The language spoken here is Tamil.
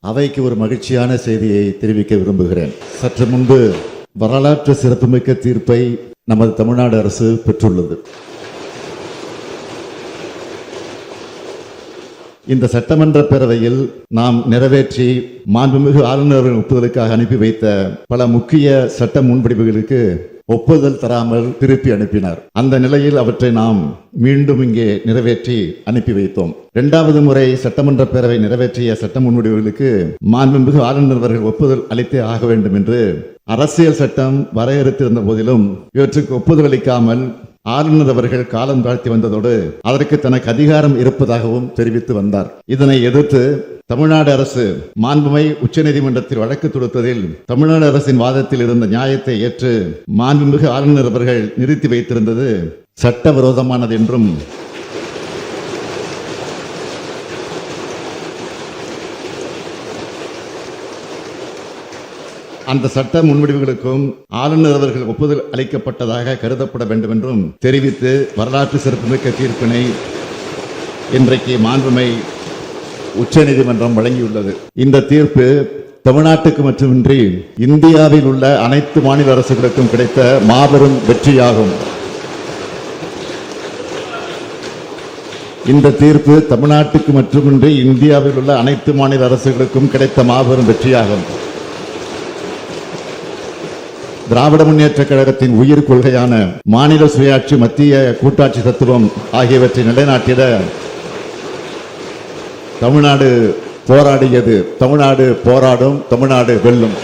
அவைக்கு ஒரு மகிழ்ச்சியான செய்தியை தெரிவிக்க விரும்புகிறேன். சற்று முன்பு வரலாற்று சிறப்புமிக்க தீர்ப்பை நமது தமிழ்நாடு அரசு பெற்றுள்ளது. இந்த சட்டமன்ற பேரவையில் நாம் நிறைவேற்றி மாண்புமிகு ஆளுநரின் ஒப்புதலுக்காக அனுப்பி வைத்த பல முக்கிய சட்ட முன்வடிவுகளுக்கு ஒப்புதல் தராமல் திருப்பி அனுப்பினார். அந்த நிலையில் அவற்றை நாம் மீண்டும் இங்கே நிறைவேற்றி அனுப்பி வைத்தோம். இரண்டாவது முறை சட்டமன்ற பேரவை நிறைவேற்றிய சட்ட முன்வடிவுகளுக்கு மாண்புமிகு ஆளுநர் அவர்கள் ஒப்புதல் அளித்தே ஆக வேண்டும் என்று அரசியல் சட்டம் வரையறுத்திருந்த போதிலும் இவற்றுக்கு ஒப்புதல் அளிக்காமல் ஆளுநர் அவர்கள் காலம் தாழ்த்தி வந்ததோடு அதற்கு தனக்கு அதிகாரம் இருப்பதாகவும் தெரிவித்து வந்தார். இதனை எதிர்த்து தமிழ்நாடு அரசு மாண்புமை உச்சநீதிமன்றத்தில் வழக்கு தொடுத்ததில் தமிழ்நாடு அரசின் வாதத்தில் இருந்த நியாயத்தை ஏற்று மாண்புமிகு ஆளுநர் அவர்கள் நிறுத்தி வைத்திருந்தது சட்டவிரோதமானது என்றும் அந்த சட்ட முன்வடிவுகளுக்கும் ஆளுநர் அவர்கள் ஒப்புதல் அளிக்கப்பட்டதாக கருதப்பட வேண்டும் என்றும் தெரிவித்து வரலாற்று சிறப்புமிக்க தீர்ப்பினை இன்றைக்கு மாண்புமை உச்சநீதிமன்றம் வழங்கியுள்ளது. இந்த தீர்ப்பு தமிழ்நாட்டுக்கு மட்டுமின்றி இந்தியாவில் உள்ள அனைத்து மாநில அரசுகளுக்கும் கிடைத்த மாபெரும் வெற்றியாகும். இந்த தீர்ப்பு தமிழ்நாட்டுக்கு மட்டுமின்றி இந்தியாவில் உள்ள அனைத்து மாநில அரசுகளுக்கும் கிடைத்த மாபெரும் வெற்றியாகும். திராவிட முன்னேற்ற கழகத்தின் உயிர் கொள்கையான மாநில சுயாட்சி, மத்திய கூட்டாட்சி தத்துவம் ஆகியவற்றை நிலைநாட்டிட தமிழ்நாடு போராடியது. தமிழ்நாடு போராடும், தமிழ்நாடு வெல்லும்.